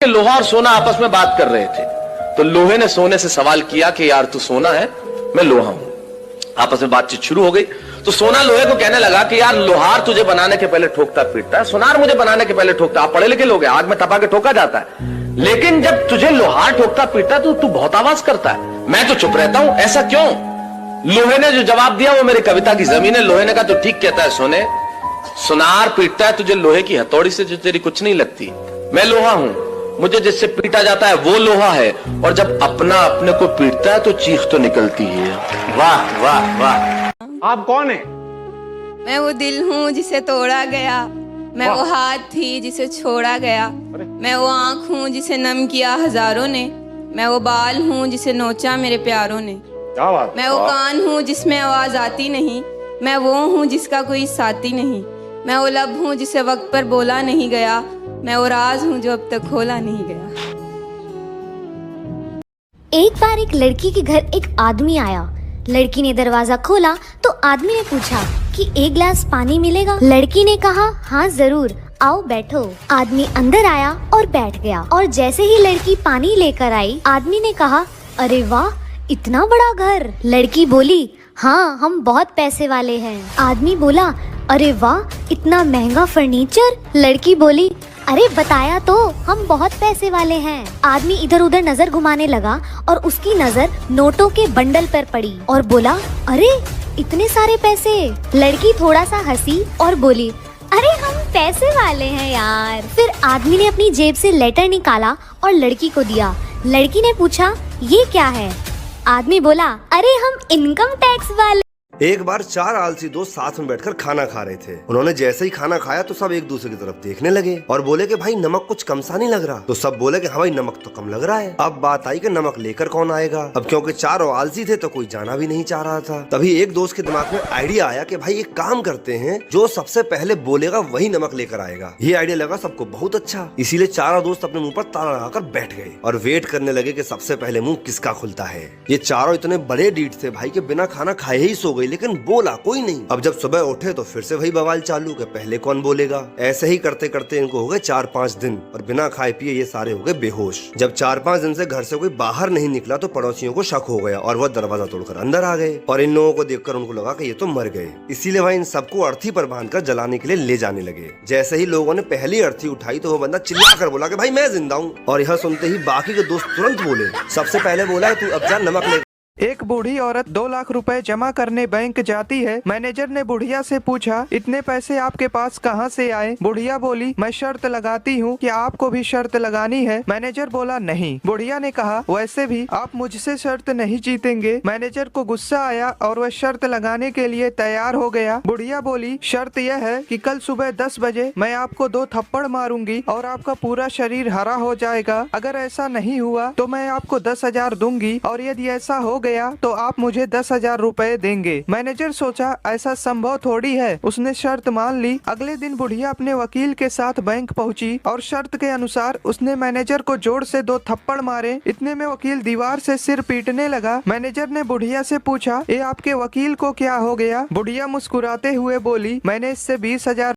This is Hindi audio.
लोहा और सोना आपस में बात कर रहे थे, तो लोहे ने सोने से सवाल किया कि यार तू सोना है, मैं लोहा हूं। आपस में बातचीत शुरू हो गई। तो सोना लोहे को कहने लगा कि यार लोहार तुझे बनाने के पहले ठोकता पीटता है, सोनार मुझे बनाने के पहले ठोकता। आप पढ़े लिखे लोग हैं, आग में तपा के ठोका जाता है, लेकिन जब तुझे लोहार ठोकता पीटता है तो तू बहुत आवाज करता है, मैं तो चुप रहता हूं, ऐसा क्यों? लोहे ने जो जवाब दिया वो मेरी कविता की जमीन है। लोहे ने कहा तो ठीक कहता है सोने, सोनार पीटता है तुझे लोहे की हथौड़ी से जो तेरी कुछ नहीं लगती, मैं लोहा हूं, मुझे जिससे पीटा जाता है वो लोहा है, और जब अपना अपने को पीटता है तो चीख तो निकलती है। वाह वाह वाह। आप कौन है? मैं वो दिल हूँ जिसे तोड़ा गया, मैं वो हाथ थी जिसे छोड़ा गया, मैं वो आँख हूँ जिसे नम किया हजारों ने, मैं वो बाल हूँ जिसे नोचा मेरे प्यारों ने, क्या बात। मैं वो कान हूँ जिसमें आवाज आती नहीं, मैं वो हूँ जिसका कोई साथी नहीं, मैं वो लब हूँ जिसे वक्त पर बोला नहीं गया, मैं वो राज हूँ जो अब तक खोला नहीं गया। एक बार एक लड़की के घर एक आदमी आया। लड़की ने दरवाजा खोला तो आदमी ने पूछा कि एक गिलास पानी मिलेगा। लड़की ने कहा हाँ जरूर, आओ बैठो। आदमी अंदर आया और बैठ गया, और जैसे ही लड़की पानी लेकर आई, आदमी ने कहा अरे वाह, इतना बड़ा घर। लड़की बोली हाँ, हम बहुत पैसे वाले हैं। आदमी बोला अरे वाह, इतना महंगा फर्नीचर। लड़की बोली अरे बताया तो, हम बहुत पैसे वाले हैं। आदमी इधर उधर नजर घुमाने लगा और उसकी नजर नोटों के बंडल पर पड़ी और बोला अरे इतने सारे पैसे। लड़की थोड़ा सा हंसी और बोली अरे हम पैसे वाले हैं यार। फिर आदमी ने अपनी जेब से लेटर निकाला और लड़की को दिया। लड़की ने पूछा ये क्या है? आदमी बोला अरे हम इनकम टैक्स वाले। एक बार चार आलसी दोस्त साथ में बैठकर खाना खा रहे थे। उन्होंने जैसे ही खाना खाया तो सब एक दूसरे की तरफ देखने लगे और बोले कि भाई नमक कुछ कम सा नहीं लग रहा। तो सब बोले कि हाँ भाई नमक तो कम लग रहा है। अब बात आई कि नमक लेकर कौन आएगा। अब क्योंकि चारों आलसी थे तो कोई जाना भी नहीं चाह रहा था। तभी एक दोस्त के दिमाग में आइडिया आया कि भाई एक काम करते हैं, जो सबसे पहले बोलेगा वही नमक लेकर आएगा। ये आइडिया लगा सबको बहुत अच्छा, इसीलिए चारों दोस्त अपने मुंह पर ताला लगाकर बैठ गए और वेट करने लगे कि सबसे पहले मुंह किसका खुलता है। ये चारों इतने बड़े डीठ थे भाई के बिना खाना खाए ही सो गए, लेकिन बोला कोई नहीं। अब जब सुबह उठे तो फिर से वही बवाल चालू कि पहले कौन बोलेगा। ऐसे ही करते करते इनको हो गए 4-5 दिन और बिना खाए पिए ये सारे हो गए बेहोश। जब 4-5 दिन से घर से कोई बाहर नहीं निकला तो पड़ोसियों को शक हो गया और वह दरवाजा तोड़कर अंदर आ गए, और इन लोगों को देखकर उनको लगा कि ये तो मर गए। इसीलिए वह इन सबको अर्थी पर बांधकर जलाने के लिए ले जाने लगे। जैसे ही लोगों ने पहली अर्थी उठाई तो वो बंदा चिल्लाकर बोला कि भाई मैं जिंदा हूँ, और यह सुनते ही बाकी के दोस्त तुरंत बोले सबसे पहले बोला तू अब जा नमक ले। एक बूढ़ी औरत 2 लाख रुपए जमा करने बैंक जाती है। मैनेजर ने बुढ़िया से पूछा इतने पैसे आपके पास कहाँ से आए? बुढ़िया बोली मैं शर्त लगाती हूँ कि आपको भी शर्त लगानी है। मैनेजर बोला नहीं। बुढ़िया ने कहा वैसे भी आप मुझसे शर्त नहीं जीतेंगे। मैनेजर को गुस्सा आया और वह शर्त लगाने के लिए तैयार हो गया। बुढ़िया बोली शर्त यह है कि कल सुबह 10 बजे मैं आपको 2 थप्पड़ मारूंगी और आपका पूरा शरीर हरा हो जाएगा। अगर ऐसा नहीं हुआ तो मैं आपको 10,000 दूंगी, और यदि ऐसा हो गया तो आप मुझे 10,000 रुपए देंगे। मैनेजर सोचा ऐसा संभव थोड़ी है, उसने शर्त मान ली। अगले दिन बुढ़िया अपने वकील के साथ बैंक पहुंची और शर्त के अनुसार उसने मैनेजर को जोर से 2 थप्पड़ मारे। इतने में वकील दीवार से सिर पीटने लगा। मैनेजर ने बुढ़िया से पूछा ये आपके वकील को क्या हो गया? बुढ़िया मुस्कुराते हुए बोली मैंने इससे 20,000